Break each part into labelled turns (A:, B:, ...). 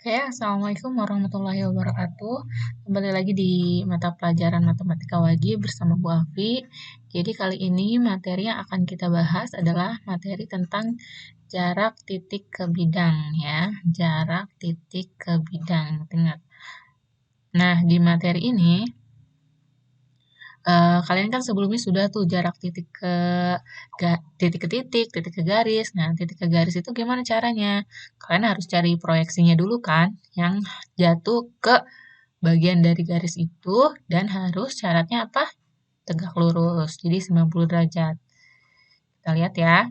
A: Oke, Assalamualaikum warahmatullahi wabarakatuh. Kembali lagi di mata pelajaran Matematika Wajib bersama Bu Afi. Jadi kali ini materi yang akan kita bahas adalah materi tentang jarak titik ke bidang ya. Jarak titik ke bidang, ingat. Nah, di materi ini kalian kan sebelumnya sudah tuh jarak titik ke titik ke titik, titik ke garis. Nah, titik ke garis itu gimana caranya? Kalian harus cari proyeksinya dulu kan, yang jatuh ke bagian dari garis itu dan harus syaratnya apa? Tegak lurus. Jadi 90 derajat. Kita lihat ya.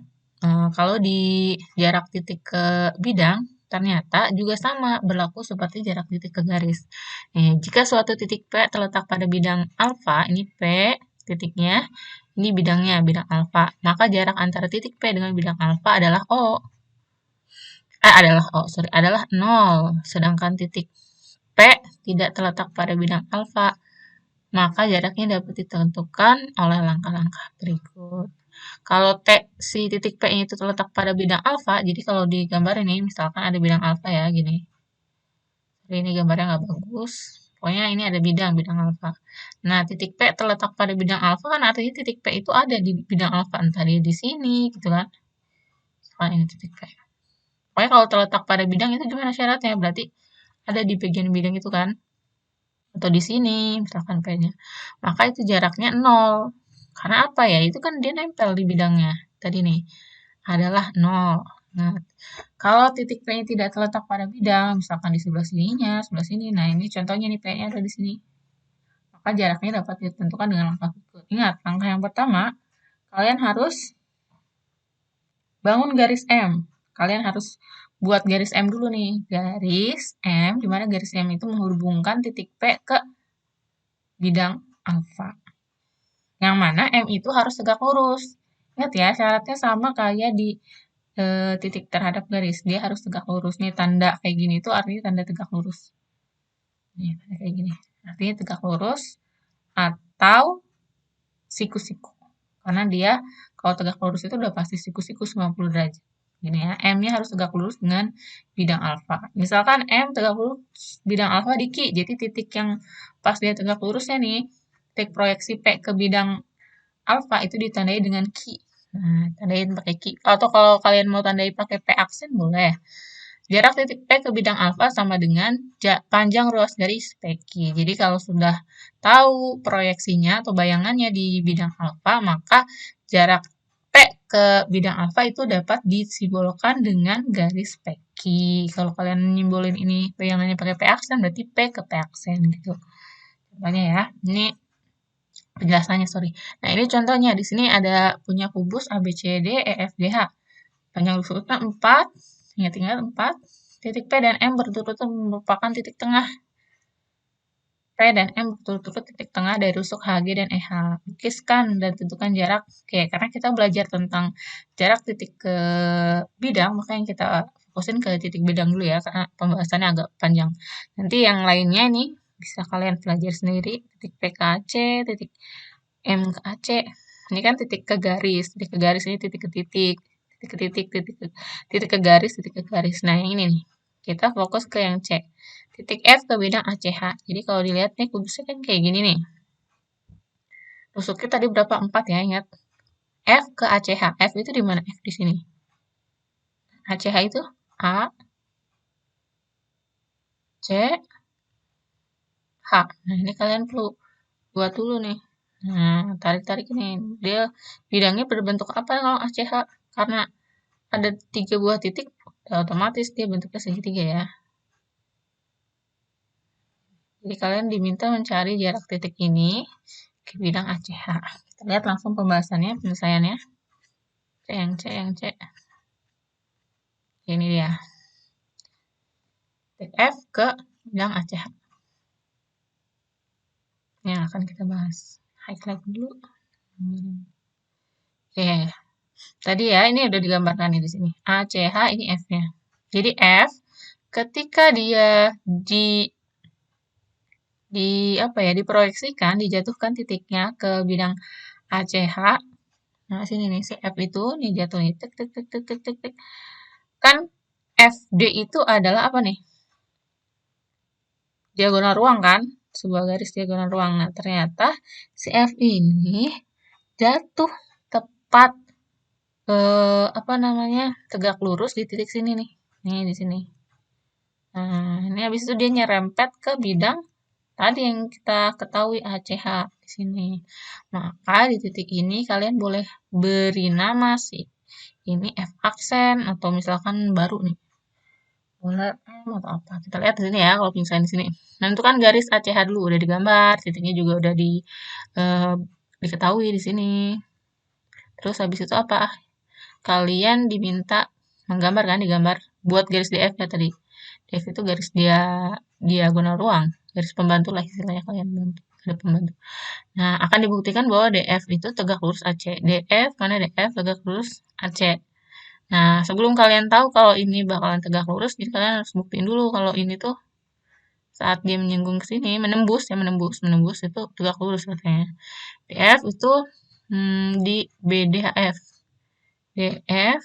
A: Kalau di jarak titik ke bidang, ternyata juga sama berlaku seperti jarak titik ke garis. Jika suatu titik P terletak pada bidang alfa, ini P titiknya, ini bidangnya, bidang alfa, maka jarak antara titik P dengan bidang alfa adalah O. Adalah 0. Sedangkan titik P tidak terletak pada bidang alfa, maka jaraknya dapat ditentukan oleh langkah-langkah berikut. Kalau si titik P itu terletak pada bidang alfa, jadi kalau di gambar ini, misalkan ada bidang alfa ya, gini. Jadi ini gambarnya nggak bagus. Pokoknya ini ada bidang alfa. Nah, titik P terletak pada bidang alfa kan artinya titik P itu ada di bidang alfa, entah dia di sini, gitu kan. Misalkan ini titik P. Pokoknya kalau terletak pada bidang itu gimana syaratnya? Berarti ada di bagian bidang itu kan. Atau di sini, misalkan P-nya. Maka itu jaraknya 0. Karena apa ya? Itu kan dia nempel di bidangnya. Tadi nih, adalah 0. Nah, kalau titik P-nya tidak terletak pada bidang, misalkan di sebelah sininya, sebelah sini. Nah, ini contohnya nih P-nya ada di sini. Maka jaraknya dapat ditentukan dengan langkah berikut. Ingat, langkah yang pertama, kalian harus bangun garis M. Kalian harus buat garis M dulu nih. Garis M, di mana garis M itu menghubungkan titik P ke bidang alfa. Yang mana M itu harus tegak lurus. Ingat ya, syaratnya sama kayak di titik terhadap garis. Dia harus tegak lurus. Nih, tanda kayak gini itu artinya tanda tegak lurus. Nih, tanda kayak gini. Artinya tegak lurus atau siku-siku. Karena dia kalau tegak lurus itu udah pasti siku-siku 90 derajat. Gini ya, M-nya harus tegak lurus dengan bidang alfa. Misalkan M tegak lurus bidang alfa di Q, jadi titik yang pas dia tegak lurusnya nih, titik proyeksi P ke bidang alfa itu ditandai dengan Q. Nah, tandain pakai Q. Atau kalau kalian mau tandai pakai P aksen boleh. Jarak titik P ke bidang alfa sama dengan panjang ruas garis PQ. Jadi kalau sudah tahu proyeksinya atau bayangannya di bidang alfa, maka jarak P ke bidang alfa itu dapat disimbolkan dengan garis PQ. Kalau kalian nyimbolin ini bayangannya pakai P aksen, berarti P ke P aksen gitu. Contohnya ya, ini penjelasannya, sorry. Nah, ini contohnya. Di sini ada punya kubus A, B, C, D, E, F, G, H. Panjang lurusnya 4, ingat-ingat 4. Titik P dan M berturut-turut merupakan titik tengah. P dan M berturut-turut titik tengah dari rusuk HG dan EH. Lukiskan dan tentukan jarak. Oke, karena kita belajar tentang jarak titik ke bidang, makanya kita fokusin ke titik bidang dulu ya, karena pembahasannya agak panjang. Nanti yang lainnya nih, bisa kalian pelajari sendiri. Titik P ke AC, titik M ke AC. Ini kan titik ke garis. Titik ke garis ini titik ke titik. Titik ke titik, titik ke garis, titik ke garis. Nah, yang ini nih. Kita fokus ke yang C. Titik F ke bidang ACH. Jadi kalau dilihat nih kubusnya kan kayak gini nih. Rusuknya tadi berapa? 4 ya, ingat. F ke ACH. F itu di mana? F di sini. ACH itu A, C, H. Nah, ini kalian perlu buat dulu nih. Nah, tarik-tarik ini. Dia bidangnya berbentuk apa kalau ACH? Karena ada 3 buah titik, otomatis dia bentuknya segitiga ya. Jadi kalian diminta mencari jarak titik ini ke bidang ACH. Kita lihat langsung pembahasannya, penyelesaiannya. C. Ini dia. Titik F ke bidang ACH. Ini yang akan kita bahas. Highlight dulu. Oke. Tadi ya, ini udah digambarkan nih di sini. ACH ini F-nya. Jadi F ketika dia diproyeksikan, dijatuhkan titiknya ke bidang ACH. Nah, sini nih, si F itu nih jatuh nih, tik. Kan FD itu adalah apa nih? diagonal ruang kan? Sebuah garis diagonal ruang. Nah, ternyata si F ini jatuh tepat apa namanya? Tegak lurus di titik sini nih. Nih di sini. Nah, ini habis itu dia nyerempet ke bidang tadi yang kita ketahui ACH di sini. Maka di titik ini kalian boleh beri nama sih. Ini F aksen atau misalkan baru nih. Boleh atau apa. Kita lihat di sini ya kalau misalnya di sini. Nah, itu kan garis ACH dulu udah digambar, titiknya juga udah eh, diketahui di sini. Terus habis itu apa? Kalian diminta menggambar kan, digambar buat garis DF ya tadi. DF itu garis diagonal ruang, garis pembantu lah istilahnya kalian bantu. Ada pembantu. Nah, akan dibuktikan bahwa DF itu tegak lurus AC. DF, mana DF tegak lurus AC. Nah, sebelum kalian tahu kalau ini bakalan tegak lurus, jadi kalian harus buktiin dulu kalau ini tuh saat dia menyinggung ke sini, menembus itu tegak lurus katanya. DF itu di BDHF. DF,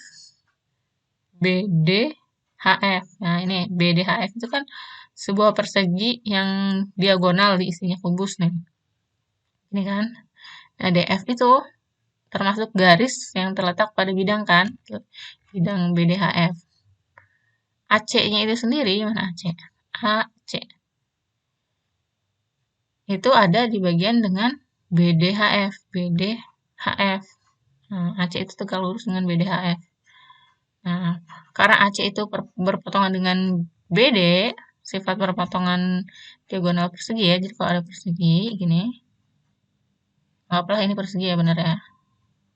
A: BDHF. Nah, ini BDHF itu kan sebuah persegi yang diagonal diisinya kubus nih. Ini kan. Nah, DF itu termasuk garis yang terletak pada bidang kan, bidang BDHF. AC-nya itu sendiri, mana AC? AC. Itu ada di bagian dengan BDHF. BDHF. Nah, AC itu tegak lurus dengan BDHF. Nah, karena AC itu berpotongan dengan BD, sifat berpotongan diagonal persegi ya. Jadi kalau ada persegi gini, anggaplah ini persegi ya bener ya.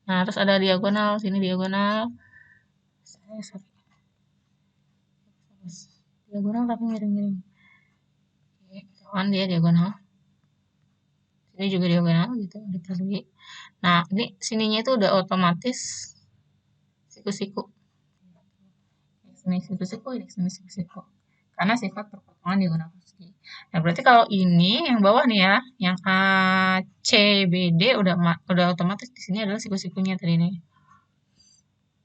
A: Nah, terus ada diagonal, sini diagonal. Sorry. Diagonal tapi miring-miring. Oke, kan dia diagonal. Sini juga diagonal gitu, di persegi. Nah, ini sininya itu udah otomatis siku-siku. Ini siku-siku, ini siku-siku. Karena sifat perpotongan diagonal persegi. Nah, berarti kalau ini yang bawah nih ya, yang ACBD udah otomatis di sini adalah siku-sikunya tadi nih.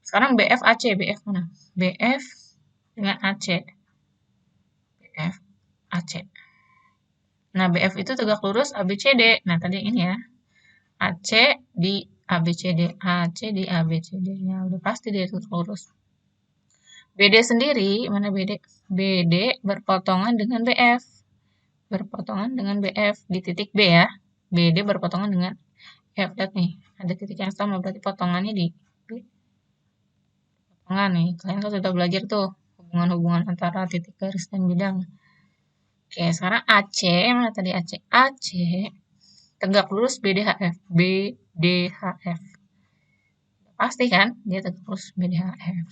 A: Sekarang BF AC, BF mana? BF dengan AC. BF AC. Nah, BF itu tegak lurus ABCD. Nah, tadi ini ya. AC di ABCD, AC di ABCD. Ya, udah pasti dia tegak lurus. BD sendiri, mana BD? BD berpotongan dengan BF. Berpotongan dengan BF di titik B ya. BD berpotongan dengan F. Lihat nih, ada titik yang sama, berarti potongannya di B. Potongan nih, kalian kan sudah belajar tuh hubungan-hubungan antara titik garis dan bidang. Oke, sekarang AC, mana tadi AC? AC tegak lurus BDHF. BDHF. Pasti kan, dia tegak lurus BDHF.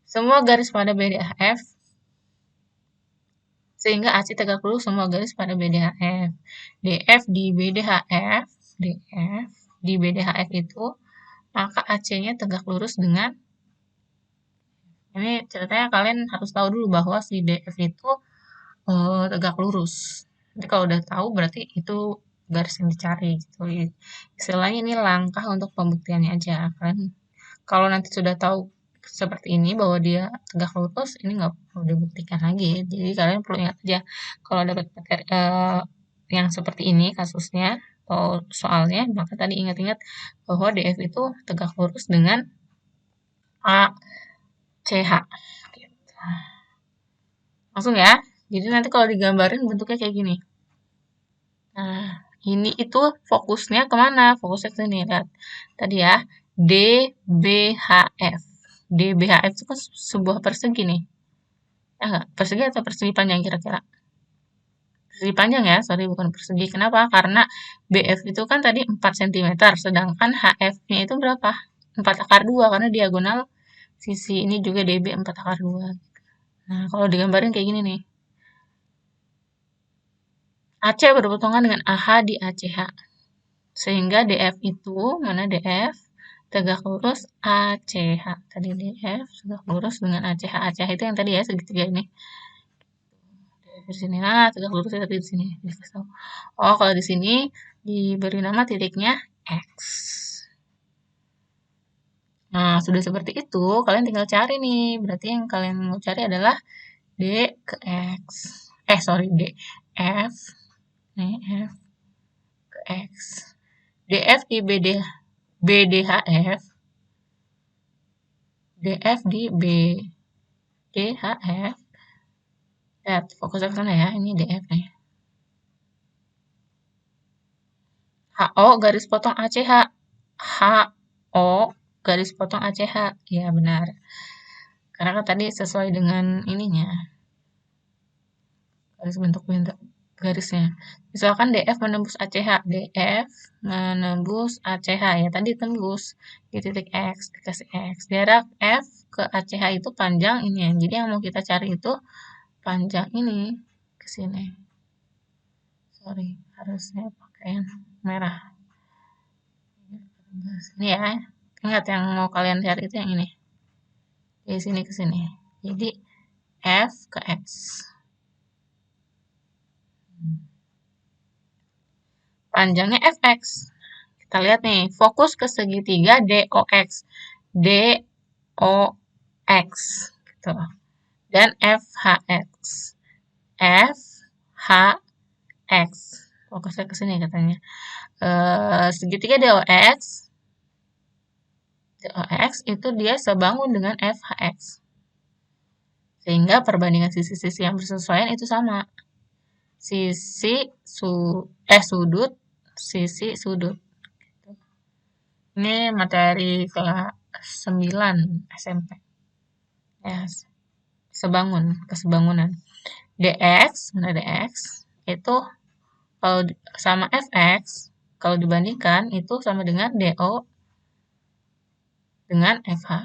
A: Semua garis pada BDHF sehingga AC tegak lurus semua garis pada BDHF. DF di BDHF, DF di BDHF itu, maka AC-nya tegak lurus dengan, ini ceritanya kalian harus tahu dulu bahwa si DF itu tegak lurus. Jadi kalau udah tahu berarti itu garis yang dicari gitu. Istilahnya ini langkah untuk pembuktiannya aja. Kalian kalau nanti sudah tahu seperti ini bahwa dia tegak lurus, ini nggak perlu dibuktikan lagi. Jadi kalian perlu ingat aja kalau dapat materi yang seperti ini kasusnya atau soalnya, maka tadi ingat-ingat bahwa DF itu tegak lurus dengan ACH. Gitu. Langsung ya. Jadi nanti kalau digambarin bentuknya kayak gini. Nah, ini itu fokusnya kemana? Fokusnya ke sini, lihat. Tadi ya, DBHF. DBHF itu kan sebuah persegi nih. Ya enggak? Persegi atau persegi panjang kira-kira? Persegi panjang ya, sorry bukan persegi. Kenapa? Karena BF itu kan tadi 4 cm, sedangkan HF-nya itu berapa? 4 akar 2, karena diagonal sisi ini juga DB 4 akar 2. Nah, kalau digambarin kayak gini nih. AC berpotongan dengan AH di ACH. Sehingga DF itu, mana DF? Tegak lurus ACH. Tadi DF tegak lurus dengan ACH. ACH itu yang tadi ya, segitiga ini. DF di sini. Nah, tegak lurus tapi di sini. Oh, kalau di sini diberi nama titiknya X. Nah, sudah seperti itu, kalian tinggal cari nih. Berarti yang kalian mau cari adalah D ke X. sorry, DF, nih F ke X. DF di BDHF, DF di BDHF. Lihat, fokusnya ke sana ya, ini DF nih. HO garis potong ACH. HO garis potong ACH. Ya, benar. Karena kan tadi sesuai dengan ininya. Garis bentuk garisnya. Misalkan DF menembus ACH. DF menembus ACH. Ya, tadi tembus di titik X, dikasih X. Jarak F ke ACH itu panjang ini ya. Jadi yang mau kita cari itu panjang ini ke sini. Sorry, harusnya pakai yang merah. Ini ya. Ingat yang mau kalian cari itu yang ini. Dari sini ke sini. Jadi F ke X. Panjangnya Fx. Kita lihat nih, fokus ke segitiga DOX. DOX. Gitu. Dan FHX. FHX. Fokusnya ke sini katanya. Segitiga DOX. DOX itu dia sebangun dengan FHX. Sehingga perbandingan sisi-sisi yang bersesuaian itu sama. Sudut, sisi sudut. Ini materi kelas 9 SMP. Ya, kesebangunan. DX, mana DX? Itu kalau sama FX, kalau dibandingkan itu sama dengan DO dengan FH.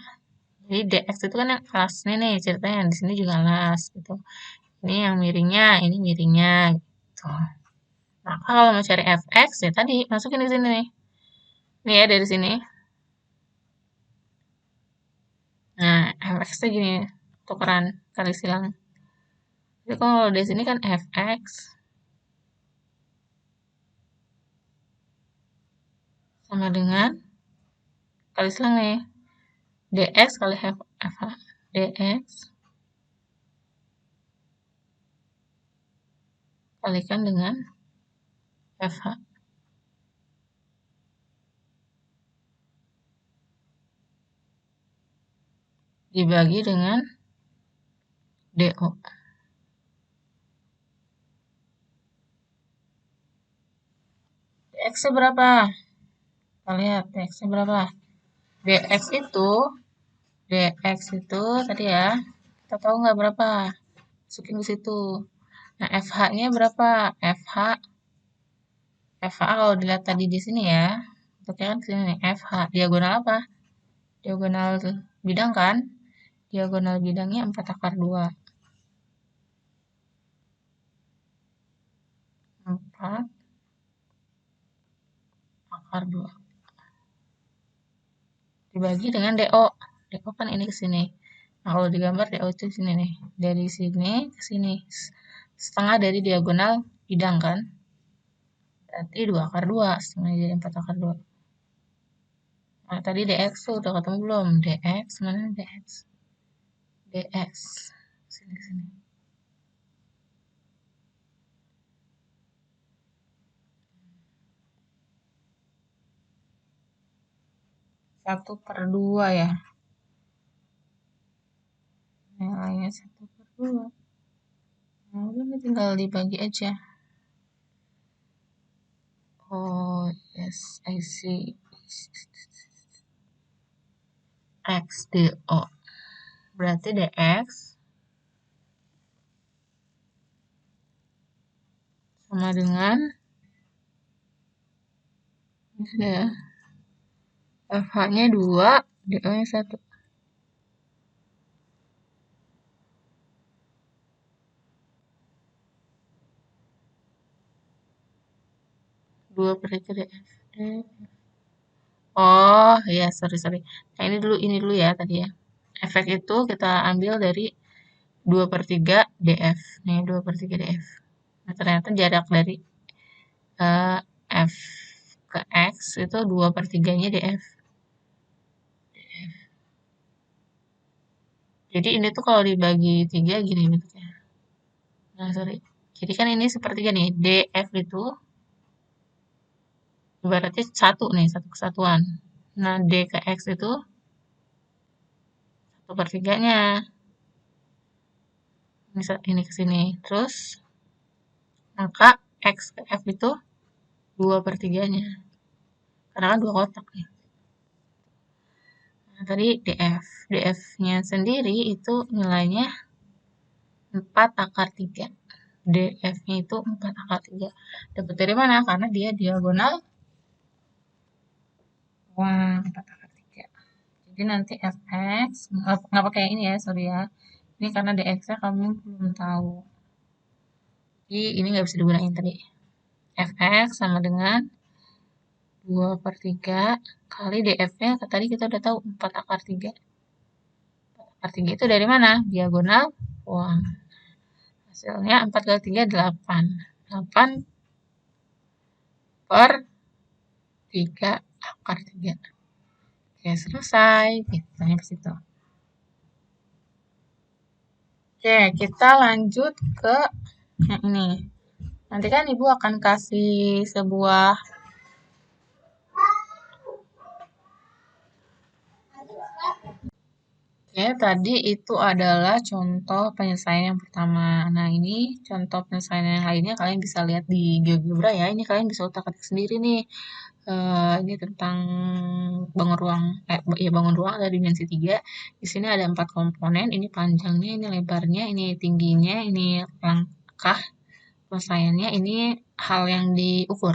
A: Jadi DX itu kan yang alas nih ceritanya, di sini juga alas gitu. Ini yang miringnya, ini miringnya gitu. Nah, kalau mau cari fx ya tadi masukin di sini nih. Nih ya dari sini. Nah, fx-nya gini, tukeran kali silang. Jadi kalau di sini kan fx sama dengan kali silang nih. dx kali fh. dx kalikan dengan fh. Dibagi dengan do. dx berapa? Kita lihat dx berapa? dx itu tadi ya, kita tahu nggak berapa? Masukin ke situ. Nah, FH-nya berapa? FH kalau dilihat tadi di sini ya, bentuknya kan sini nih, FH. Diagonal apa? Diagonal bidang kan? Diagonal bidangnya 4/2. 4/2. Dibagi dengan DO. DO kan ini ke sini. Nah, kalau digambar DO itu sini nih. Dari sini ke sini. Setengah dari diagonal bidang kan? Berarti 2/2. Setengah jadi 4/2. Nah, tadi DX tuh udah ketemu belum? DX, mana DX? DX. Sini. 1/2 ya. Nilainya 1/2. Nah, udah tinggal dibagi aja. Oh, yes, I see. X DO. Berarti DX sama dengan ya, FH-nya 2, DO-nya 1. Dua per 3 DF. Oh, iya, sorry. Nah, ini dulu ya tadi ya. Efek itu kita ambil dari 2/3 DF. Nih, 2/3 DF. Nah, ternyata jarak dari F ke X itu 2/3-nya DF. Jadi ini tuh kalau dibagi 3 gini bentuknya. Nah, sorry. Jadi kan ini sepertiga nih, DF itu ibaratnya satu nih, satu kesatuan. Nah, D ke X itu satu per tiganya. Ini ke sini. Terus, maka X ke F itu 2 per tiganya. Karena kan dua kotak nih. Nah, tadi DF. DF-nya sendiri itu nilainya 4 akar 3. DF-nya itu 4 akar 3. Dapat dari mana? Karena dia diagonal. Wah, 4 akar 3. Jadi nanti fx, nggak pakai ini ya, sorry ya. Ini karena dx-nya kamu belum tahu. Jadi ini nggak bisa digunakan tadi. Fx sama dengan 2 per 3 kali df-nya, tadi kita udah tahu 4 akar 3. 4 akar 3 itu dari mana? Diagonal. Wah, hasilnya 4 kali 3, 8. 8 per 3 akar 3. Oke, selesai. Kita ke situ. Oke, kita lanjut ke yang ini. Nanti kan Ibu akan kasih sebuah Oke, tadi itu adalah contoh penyelesaian yang pertama. Nah, ini contoh penyelesaian yang lainnya kalian bisa lihat di GeoGebra ya. Ini kalian bisa utak-atik sendiri nih. Ini tentang bangun ruang, bangun ruang ada dimensi 3. Di sini ada 4 komponen. Ini panjangnya, ini lebarnya, ini tingginya, ini langkah penyelesaiannya, ini hal yang diukur.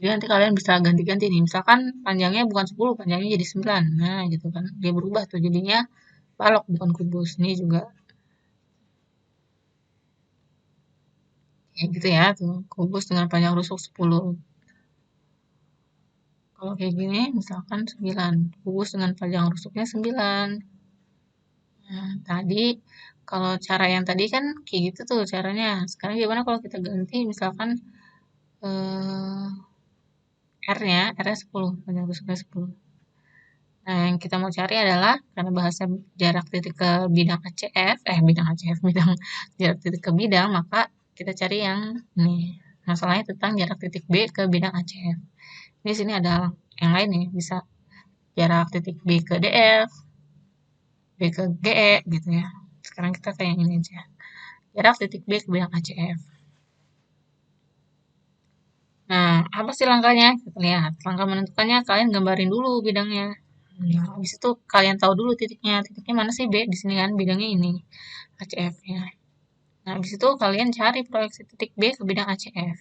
A: Jadi nanti kalian bisa ganti-ganti nih. Misalkan panjangnya bukan 10, panjangnya jadi 9. Nah, gitu kan. Dia berubah tuh jadinya balok bukan kubus. Ini juga kayak gitu ya tuh. Kubus dengan panjang rusuk 10. Kalau kayak gini misalkan 9. Kubus dengan panjang rusuknya 9. Nah, tadi kalau cara yang tadi kan kayak gitu tuh caranya. Sekarang gimana kalau kita ganti misalkan eh, R-nya, R-nya 10, panjang rusuknya 10. Nah, yang kita mau cari adalah karena bahasa jarak titik ke bidang ACF, bidang ACF, bidang jarak titik ke bidang, maka kita cari yang ini. Masalahnya tentang jarak titik B ke bidang ACF. Di sini ada yang lain nih, bisa jarak titik B ke DF, B ke GE gitu ya. Sekarang kita kayak ini aja. Jarak titik B ke bidang ACF. Nah, apa sih langkahnya? Kita lihat. Langkah menentukannya kalian gambarin dulu bidangnya. Nah, habis itu kalian tahu dulu titiknya. Titiknya mana sih B? Di sini kan bidangnya ini. ACF-nya. Nah, habis itu kalian cari proyeksi titik B ke bidang ACF.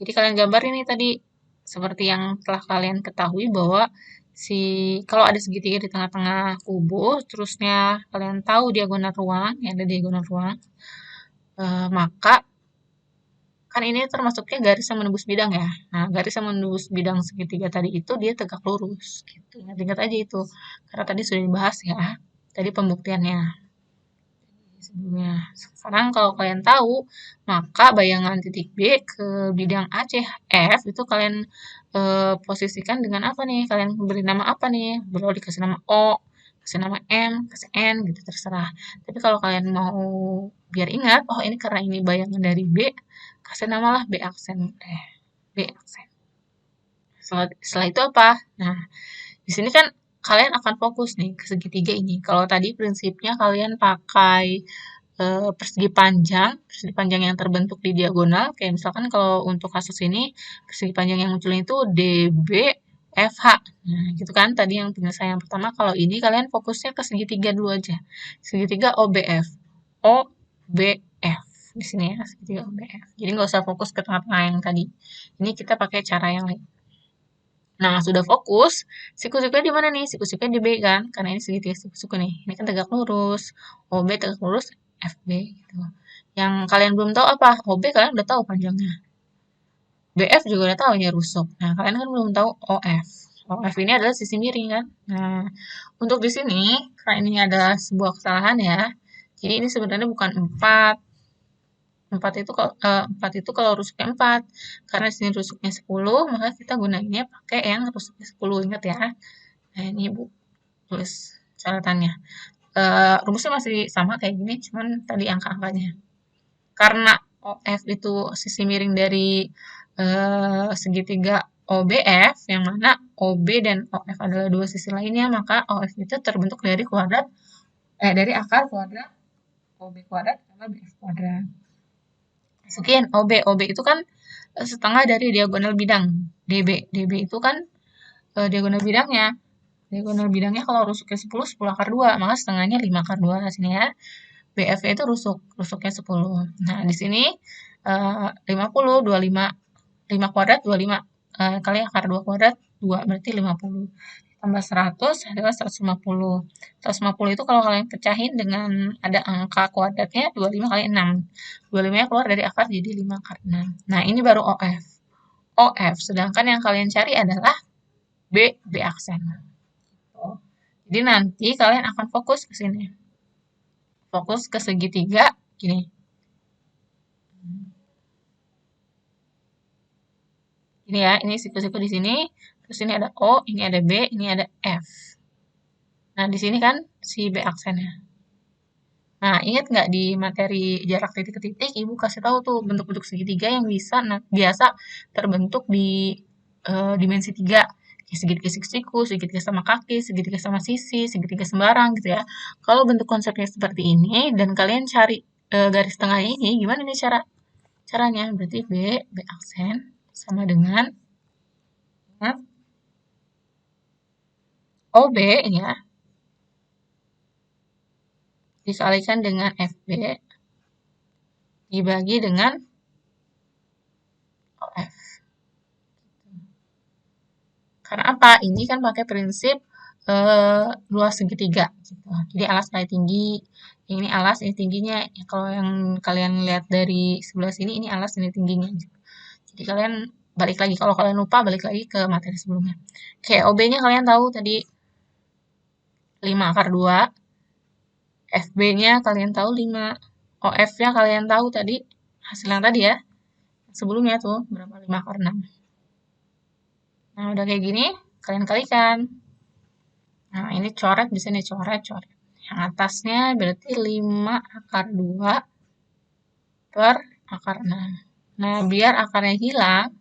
A: Jadi kalian gambar ini tadi seperti yang telah kalian ketahui bahwa kalau ada segitiga di tengah-tengah kubus, terusnya kalian tahu diagonal ruang, yang ada diagonal ruang, maka kan ini termasuknya garis yang menembus bidang ya. Nah, garis yang menembus bidang segitiga tadi itu dia tegak lurus gitu. Ingat aja itu. Karena tadi sudah dibahas ya. Tadi pembuktiannya sebelumnya. Sekarang kalau kalian tahu, maka bayangan titik B ke bidang ACF itu kalian posisikan dengan apa nih? Kalian beri nama apa nih? Boleh dikasih nama O, kasih nama M, kasih N gitu terserah. Tapi kalau kalian mau biar ingat, oh ini karena ini bayangan dari B, kasih namalah B aksen. B aksen. Setelah itu apa? Nah, di sini kan kalian akan fokus nih ke segitiga ini. Kalau tadi prinsipnya kalian pakai persegi panjang yang terbentuk di diagonal. Kayak misalkan kalau untuk kasus ini, persegi panjang yang muncul itu DBFH. Nah, gitu kan tadi yang penyelesaian yang pertama. Kalau ini kalian fokusnya ke segitiga dulu aja. Segitiga OBF. OBF. Di sini ya, segitiga OBF. Jadi nggak usah fokus ke tengah-tengah yang tadi. Ini kita pakai cara yang lain. Nah, sudah fokus, siku-sikunya di mana nih? Siku-sikunya di B kan? Karena ini segitiga siku-siku nih. Ini kan tegak lurus. OB tegak lurus, FB gitu. Yang kalian belum tahu apa? OB kalian udah tahu panjangnya. BF juga udah tahu ya rusuk. Nah, kalian kan belum tahu OF. OF ini adalah sisi miring kan? Nah, untuk di sini, karena ini adalah sebuah kesalahan ya. Jadi ini sebenarnya bukan 4. 4 itu kalau rusuknya 4. Karena sini rusuknya 10, maka kita gunainnya pakai yang rusuknya 10. Ingat ya. Nah, ini Ibu tulis catatannya. Rumusnya masih sama kayak gini, cuman tadi angka-angkanya. Karena OF itu sisi miring dari segitiga OBF, yang mana OB dan OF adalah dua sisi lainnya, maka OF itu terbentuk dari dari akar kuadrat OB kuadrat tambah BF kuadrat. Masukin OB. OB itu kan setengah dari diagonal bidang DB. DB itu kan diagonal bidangnya. Diagonal bidangnya kalau rusuknya 10, 10 akar 2, maka setengahnya 5 akar 2 sini ya. BF itu rusuknya 10. Nah, di sini 50, 25, 5 kuadrat 25 kali akar 2 kuadrat 2, berarti 50. Tambah 100 adalah 150. 150 itu kalau kalian pecahin dengan ada angka kuadratnya 25 kali 6. 25-nya keluar dari akar jadi 5 akar 6. Nah, ini baru OF. OF, sedangkan yang kalian cari adalah B aksen. Jadi nanti kalian akan fokus ke sini. Fokus ke segitiga gini. Ini ya, ini siku-siku di sini. Terus ini ada O, ini ada B, ini ada F. Nah, di sini kan si B aksennya. Nah, ingat nggak di materi jarak titik ke titik, Ibu kasih tahu tuh bentuk-bentuk segitiga yang biasa terbentuk di dimensi 3. Segitiga siku, segitiga sama kaki, segitiga sama sisi, segitiga sembarang gitu ya. Kalau bentuk konsepnya seperti ini dan kalian cari garis tengah ini, gimana nih caranya? Berarti B aksen sama dengan OB ini ya, dikalikan dengan FB dibagi dengan OF. Karena apa? Ini kan pakai prinsip luas segitiga. Gitu. Jadi alas kali tinggi, ini alas, ini tingginya. Ya, kalau yang kalian lihat dari sebelah sini, ini alas, ini tingginya. Gitu. Jadi kalian balik lagi. Kalau kalian lupa, balik lagi ke materi sebelumnya. Oke, OB-nya kalian tahu tadi 5 akar 2. FB-nya kalian tahu 5. OF-nya kalian tahu tadi, hasil yang tadi ya. Sebelumnya tuh, berapa? 5 akar 6. Nah, udah kayak gini, kalian kalikan. Nah, ini coret, bisa nih coret. Yang atasnya berarti 5 akar 2 per akar 6. Nah, biar akarnya hilang,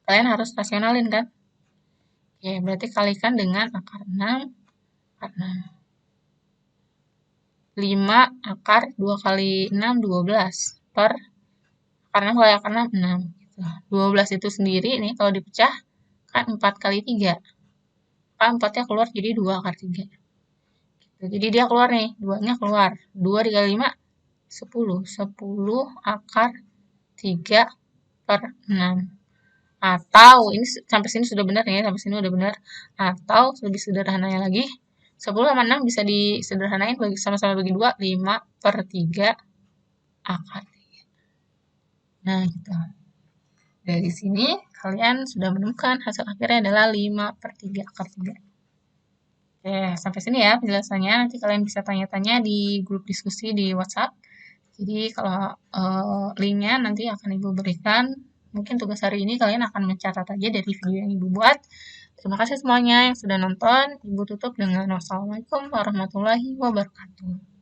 A: kalian harus rasionalin kan? Oke, berarti kalikan dengan akar 6, akar 6. 5 akar 2 kali 6, 12 per akar 6 kali akar 6, 6. 12 itu sendiri nih kalau dipecah kan 4 kali 3. Kan 4-nya keluar jadi 2 akar 3. Gitu. Jadi dia keluar nih, 2-nya keluar. 2 dikali 5, 10. 10 akar 3 per 6. Atau, ini sampai sini sudah benar ya, sampai sini udah benar. Atau, lebih sederhananya lagi, 10 sama 6 bisa disederhanain sama-sama bagi 2, 5 per 3 akar 3. Nah, gitu. Dari sini, kalian sudah menemukan hasil akhirnya adalah 5 per 3 akar 3. Oke, sampai sini ya penjelasannya. Nanti kalian bisa tanya-tanya di grup diskusi di WhatsApp. Jadi kalau linknya nanti akan Ibu berikan. Mungkin tugas hari ini kalian akan mencatat aja dari video yang Ibu buat. Terima kasih semuanya yang sudah nonton. Ibu tutup dengan wassalamualaikum warahmatullahi wabarakatuh.